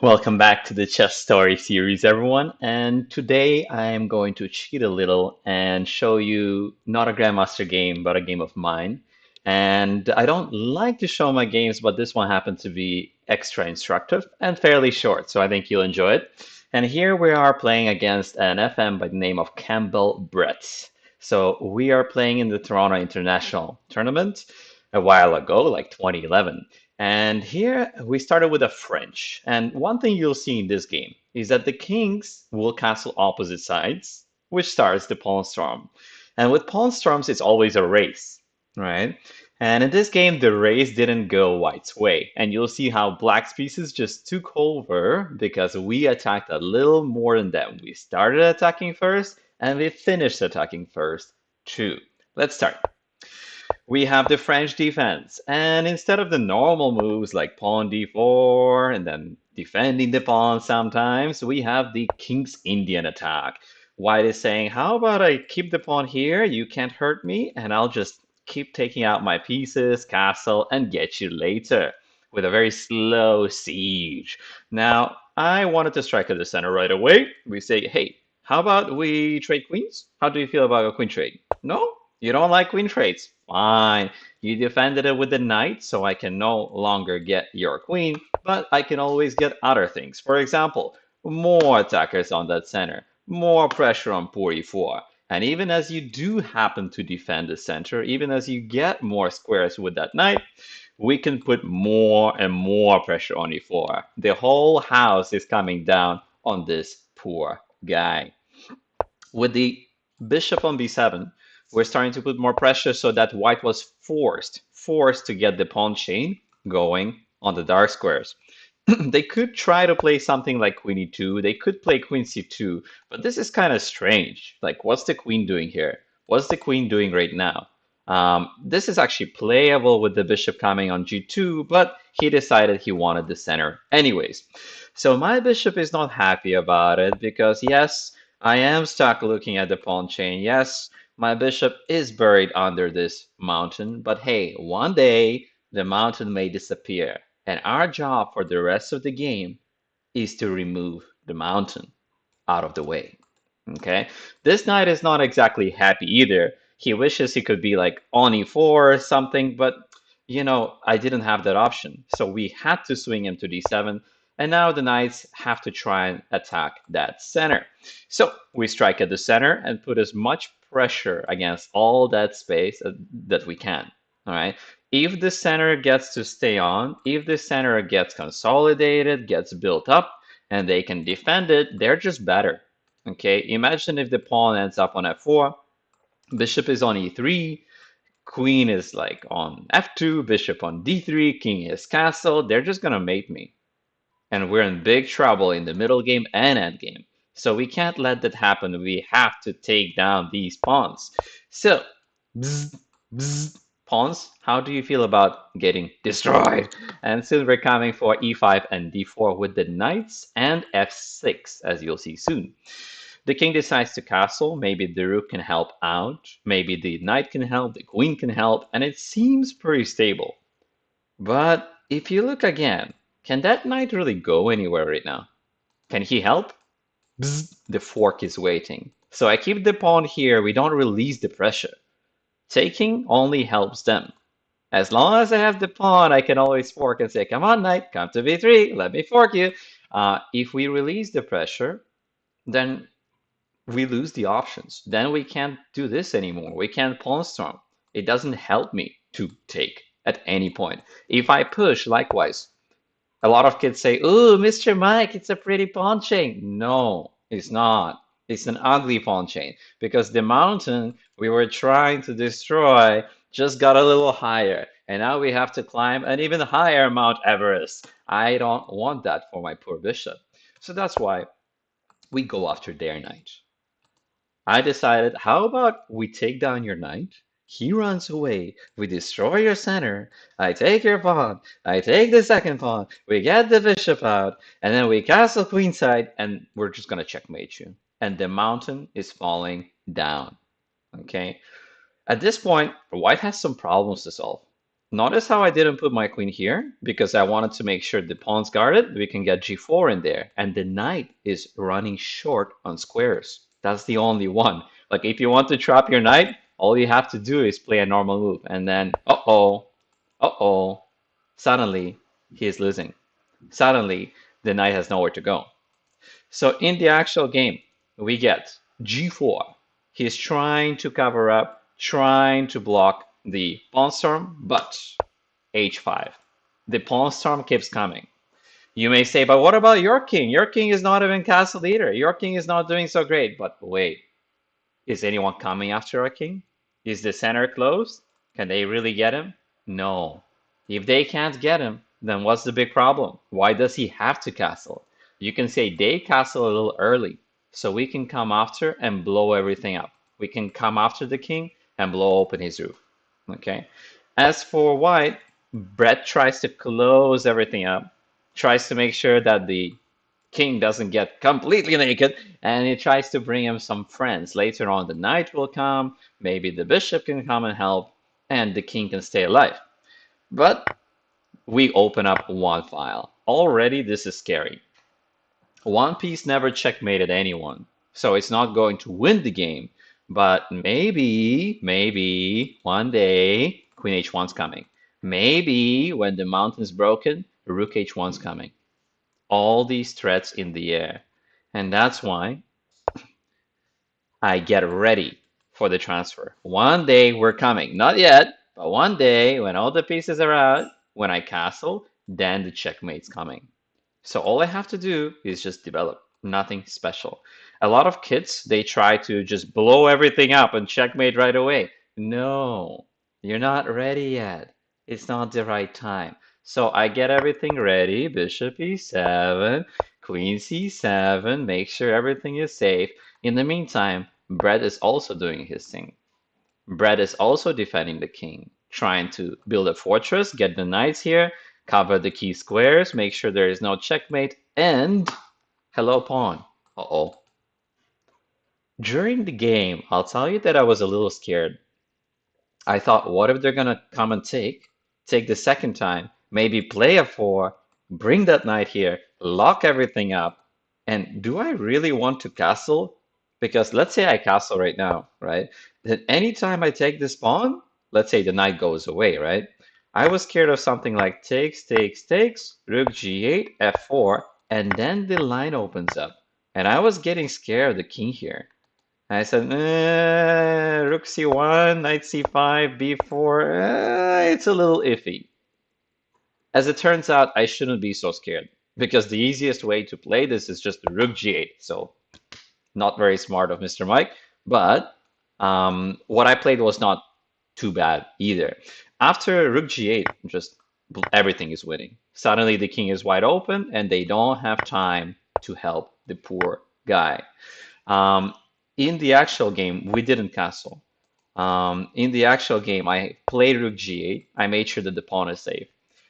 Welcome back to the Chess Story series, everyone. And today I am going to cheat a little and show you not a Grandmaster game, but a game of mine. And I don't like to show my games, but this one happened to be extra instructive and fairly short, so I think you'll enjoy it. And here we are playing against an FM by the name of Campbell Brett. So we are playing in the Toronto International Tournament a while ago, like 2011. And here we started with a French. And one thing you'll see in this game is that the kings will castle opposite sides, which starts the pawn storm. And with pawn storms, it's always a race, right? And in this game, the race didn't go white's way. And you'll see how black's pieces just took over because we attacked a little more than them. We started attacking first, and we finished attacking first, too. Let's start. We have the French defense, and instead of the normal moves like pawn d4 and then defending the pawn sometimes, we have the King's Indian attack. White is saying, how about I keep the pawn here, you can't hurt me, and I'll just keep taking out my pieces, castle, and get you later with a very slow siege. Now, I wanted to strike at the center right away. We say, hey, how about we trade queens? How do you feel about a queen trade? No? You don't like queen trades? Fine. You defended it with the knight, so I can no longer get your queen, but I can always get other things. For example, more attackers on that center, more pressure on poor e4. And even as you do happen to defend the center, even as you get more squares with that knight, we can put more and more pressure on e4. The whole house is coming down on this poor guy. With the bishop on b7, we're starting to put more pressure so that white was forced to get the pawn chain going on the dark squares. They could try to play something like queen e2. They could play queen c2, but this is kind of strange. Like, what's the queen doing here? What's the queen doing right now? This is actually playable with the bishop coming on g2, but he decided he wanted the center anyways. So my bishop is not happy about it because, yes, I am stuck looking at the pawn chain. Yes, my bishop is buried under this mountain, but hey, one day the mountain may disappear. And our job for the rest of the game is to remove the mountain out of the way. Okay? This knight is not exactly happy either. He wishes he could be like on e4 or something, but I didn't have that option. So we had to swing him to d7, and now the knights have to try and attack that center. So we strike at the center and put as much pressure against all that space that we can. All right. If the center gets to stay on, if the center gets consolidated, gets built up, and they can defend it, they're just better. Okay, imagine if the pawn ends up on f4, bishop is on e3, queen is like on f2, bishop on d3, king is castled. They're just gonna mate me. And we're in big trouble in the middle game and end game. So we can't let that happen. We have to take down these pawns. So, bzz, bzz, pawns, how do you feel about getting destroyed? And soon we're coming for e5 and d4 with the knights and f6, as you'll see soon. The king decides to castle. Maybe the rook can help out. Maybe the knight can help, the queen can help, and it seems pretty stable. But if you look again, can that knight really go anywhere right now? Can he help? Bzz, the fork is waiting. So I keep the pawn here. We don't release the pressure. Taking only helps them. As long as I have the pawn, I can always fork and say, come on, knight, come to b3, let me fork you. If we release the pressure, then we lose the options. Then we can't do this anymore. We can't pawn storm. It doesn't help me to take at any point. If I push, likewise, a lot of kids say, ooh, Mr. Mike, it's a pretty pawn chain. No, it's not. It's an ugly pawn chain because the mountain we were trying to destroy just got a little higher. And now we have to climb an even higher Mount Everest. I don't want that for my poor bishop. So that's why we go after their knight. I decided, how about we take down your knight? He runs away. We destroy your center. I take your pawn. I take the second pawn. We get the bishop out. And then we castle queenside. And we're just going to checkmate you. And the mountain is falling down. Okay? At this point, white has some problems to solve. Notice how I didn't put my queen here because I wanted to make sure the pawn's guarded. We can get g4 in there. And the knight is running short on squares. That's the only one. Like if you want to trap your knight, all you have to do is play a normal move. And then, suddenly he is losing. Suddenly the knight has nowhere to go. So in the actual game, we get g4. He's trying to cover up, trying to block the pawn storm, but h5. The pawn storm keeps coming. You may say, but what about your king? Your king is not even castled either. Your king is not doing so great. But wait, is anyone coming after our king? Is the center closed? Can they really get him? No. If they can't get him, then what's the big problem? Why does he have to castle? You can say they castle a little early, so we can come after and blow everything up. We can come after the king and blow open his roof. Okay. As for white, Brett tries to close everything up, tries to make sure that the king doesn't get completely naked, and he tries to bring him some friends. Later on, the knight will come, maybe the bishop can come and help, and the king can stay alive. But we open up one file. Already, this is scary. One piece never checkmated anyone, so it's not going to win the game. But maybe one day Queen H1's coming. Maybe when the mountain's broken, Rook H1's coming. All these threats in the air. And that's why I get ready for the transfer. One day we're coming. Not yet, but one day when all the pieces are out, when I castle, then the checkmate's coming. So all I have to do is just develop. Nothing special. A lot of kids, they try to just blow everything up and checkmate right away. No, you're not ready yet. It's not the right time. So I get everything ready. Bishop e7, queen c7, make sure everything is safe. In the meantime, Brett is also doing his thing. Brett is also defending the king, trying to build a fortress, get the knights here, cover the key squares, make sure there is no checkmate, and hello pawn. Uh-oh. During the game, I'll tell you that I was a little scared. I thought, what if they're gonna come and take the second time, maybe play a 4, bring that knight here, lock everything up, and do I really want to castle? Because let's say I castle right now, right? Then anytime I take this pawn, let's say the knight goes away, right? I was scared of something like takes, rook g8, f4, and then the line opens up. And I was getting scared of the king here. I said, rook c1, knight c5, b4, it's a little iffy. As it turns out, I shouldn't be so scared because the easiest way to play this is just rook g8. So not very smart of Mr. Mike, but what I played was not too bad either. After rook g8, just everything is winning. Suddenly the king is wide open and they don't have time to help the poor guy. In the actual game, we didn't castle. In the actual game, I played rook g8. I made sure that the pawn is safe.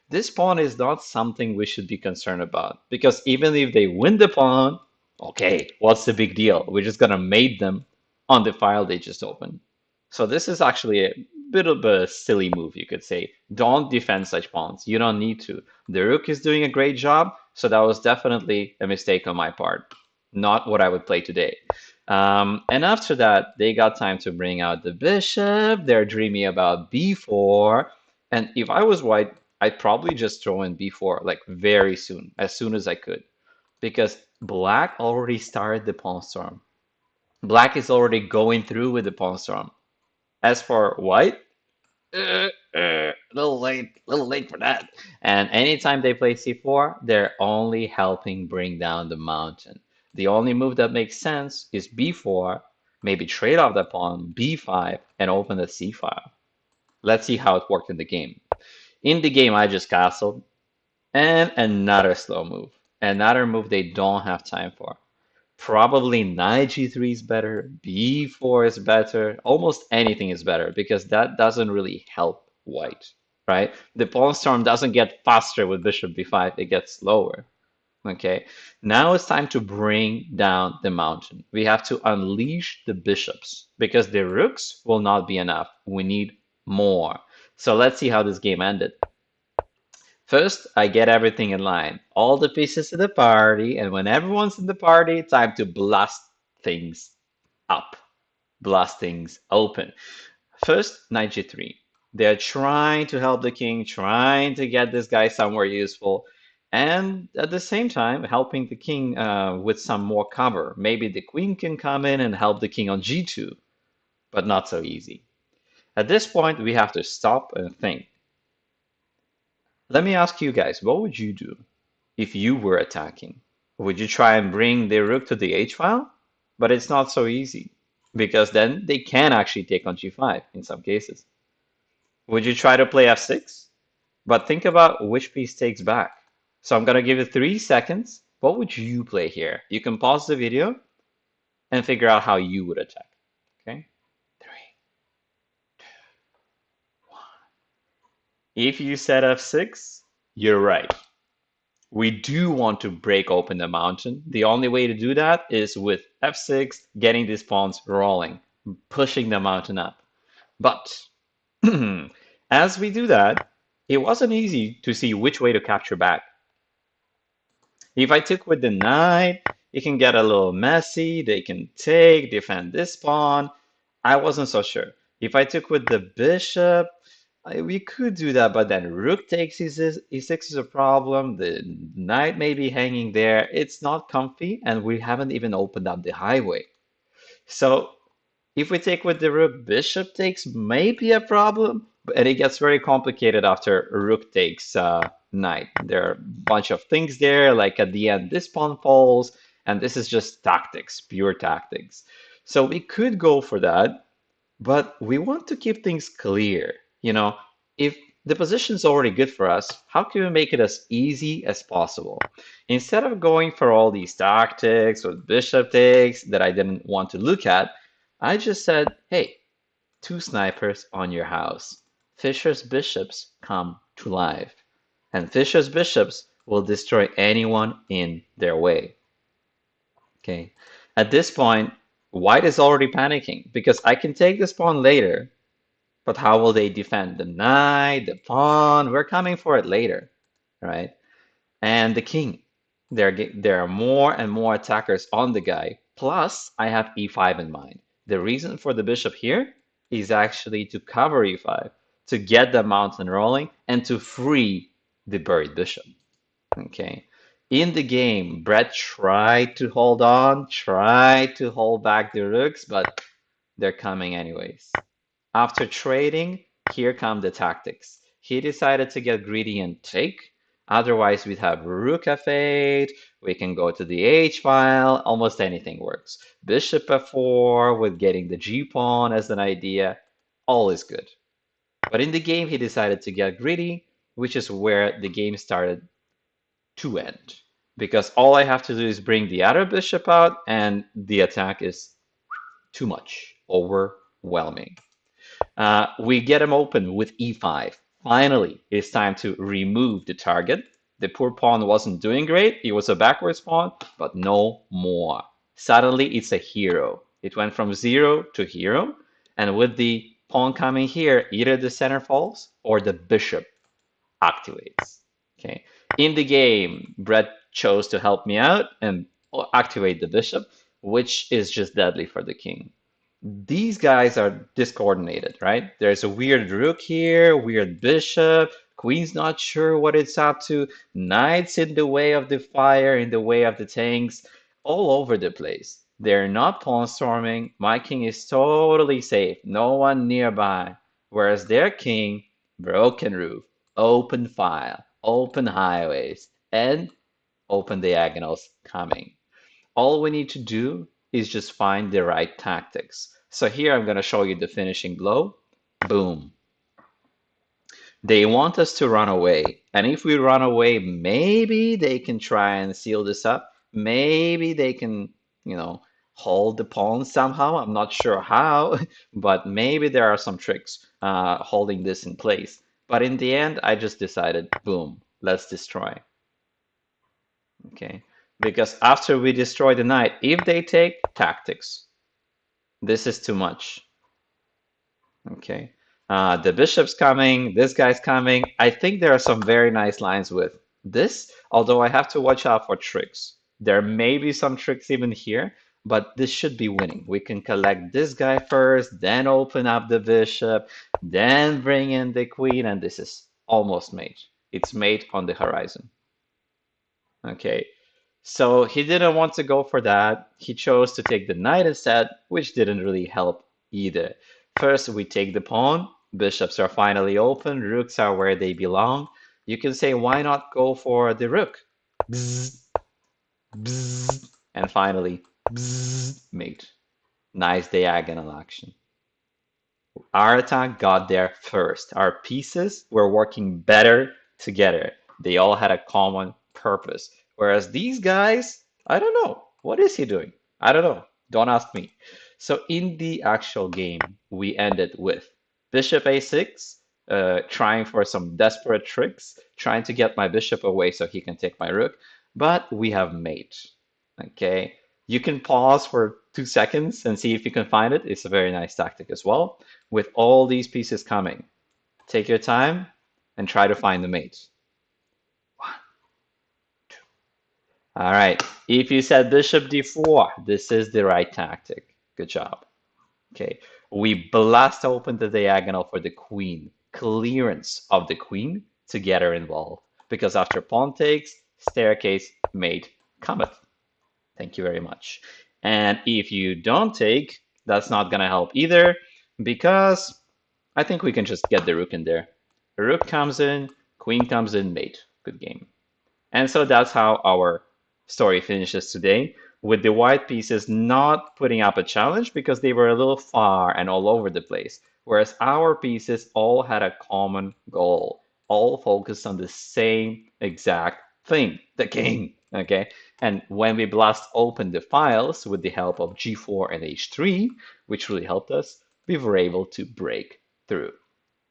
This pawn is not something we should be concerned about because even if they win the pawn, okay, what's the big deal? We're just gonna mate them on the file they just opened. So this is actually a bit of a silly move, you could say. Don't defend such pawns. You don't need to. The rook is doing a great job, so that was definitely a mistake on my part. Not what I would play today. And after that, they got time to bring out the bishop. They're dreaming about b4. And if I was white, I'd probably just throw in b4 like very soon as I could. Because black already started the pawn storm. Black is already going through with the pawn storm. As for white, little late for that. And anytime they play c4, they're only helping bring down the mountain. The only move that makes sense is b4, maybe trade off the pawn, b5, and open the c file. Let's see how it worked in the game. In the game, I just castled, and another slow move. Another move they don't have time for. Probably knight g3 is better, b4 is better, almost anything is better because that doesn't really help white, right? The pawn storm doesn't get faster with bishop b5, it gets slower. Okay, now it's time to bring down the mountain. We have to unleash the bishops because the rooks will not be enough. We need more. So let's see how this game ended. First, I get everything in line, all the pieces of the party, and when everyone's in the party, time to blast things up, blast things open. First, Ngf3. They're trying to help the king, trying to get this guy somewhere useful, and at the same time, helping the king with some more cover. Maybe the queen can come in and help the king on g2, but not so easy. At this point, we have to stop and think. Let me ask you guys, what would you do if you were attacking? Would you try and bring the rook to the h file? But it's not so easy, because then they can actually take on g5 in some cases. Would you try to play f6? But think about which piece takes back. So I'm going to give you 3 seconds. What would you play here? You can pause the video and figure out how you would attack. Okay? 3, 2, 1. If you said f6, you're right. We do want to break open the mountain. The only way to do that is with f6, getting these pawns rolling, pushing the mountain up. But as we do that, it wasn't easy to see which way to capture back. If I took with the knight, it can get a little messy. They can take, defend this pawn. I wasn't so sure. If I took with the bishop, we could do that, but then rook takes e6 is a problem. The knight may be hanging there. It's not comfy, and we haven't even opened up the highway. So if we take with the rook, bishop takes may be a problem, and it gets very complicated after rook takes knight. There are a bunch of things there, like at the end, this pawn falls, and this is just tactics, pure tactics. So we could go for that, but we want to keep things clear. You know, if the position's already good for us, how can we make it as easy as possible? Instead of going for all these tactics or bishop takes that I didn't want to look at, I just said, hey, 2 snipers on your house. Fisher's bishops come to life. And Fisher's bishops will destroy anyone in their way. Okay. At this point, white is already panicking because I can take this pawn later, but how will they defend the knight, the pawn? We're coming for it later, right? And the king. There are more and more attackers on the guy. Plus, I have e5 in mind. The reason for the bishop here is actually to cover e5, to get the mountain rolling, and to free the buried bishop. Okay. In the game, Brett tried to hold on, tried to hold back the rooks, but they're coming anyways. After trading, here come the tactics. He decided to get greedy and take. Otherwise, we'd have rook f8. We can go to the h file. Almost anything works. Bishop f4 with getting the g pawn as an idea. All is good. But in the game, he decided to get greedy, which is where the game started to end. Because all I have to do is bring the other bishop out, and the attack is too much, overwhelming. We get him open with e5. Finally, it's time to remove the target. The poor pawn wasn't doing great. He was a backwards pawn, but no more. Suddenly, it's a hero. It went from 0 to hero. And with the pawn coming here, either the center falls or the bishop activates. Okay. In the game, Brett chose to help me out and activate the bishop, which is just deadly for the king. These guys are discoordinated, right? There's a weird rook here, weird bishop, queen's not sure what it's up to, knight's in the way of the fire, in the way of the tanks, all over the place. They're not pawn storming. My king is totally safe, no one nearby. Whereas their king, broken roof, open file, open highways, and open diagonals coming. All we need to do is just find the right tactics. So here I'm going to show you the finishing blow. Boom. They want us to run away. And if we run away, maybe they can try and seal this up. Maybe they can, hold the pawn somehow. I'm not sure how, but maybe there are some tricks holding this in place. But in the end, I just decided, boom, let's destroy. Okay. Because after we destroy the knight, if they take tactics, this is too much. Okay. The bishop's coming, this guy's coming. I think there are some very nice lines with this, although I have to watch out for tricks. There may be some tricks even here, but this should be winning. We can collect this guy first, then open up the bishop, then bring in the queen, and this is almost mate. It's mate on the horizon. Okay, so he didn't want to go for that. He chose to take the knight instead, which didn't really help either. First, we take the pawn. Bishops are finally open. Rooks are where they belong. You can say, why not go for the rook? Bzz, bzz, and finally, bzz, mate. Nice diagonal action. Our attack got there first. Our pieces were working better together. They all had a common purpose. Whereas these guys, I don't know. What is he doing? I don't know. Don't ask me. So in the actual game, we ended with bishop a6, trying for some desperate tricks, trying to get my bishop away so he can take my rook. But we have mate. Okay. You can pause for 2 seconds and see if you can find it. It's a very nice tactic as well. With all these pieces coming, take your time and try to find the mate. 1, 2. All right. If you said bishop d4, this is the right tactic. Good job. Okay. We blast open the diagonal for the queen. Clearance of the queen to get her involved. Because after pawn takes, staircase, mate, cometh. Thank you very much. And if you don't take, that's not going to help either, because I think we can just get the rook in there. Rook comes in, queen comes in, mate. Good game. And so that's how our story finishes today, with the white pieces not putting up a challenge because they were a little far and all over the place, whereas our pieces all had a common goal, all focused on the same exact thing, the king. Okay, and when we blast open the files with the help of G4 and H3, which really helped us, we were able to break through.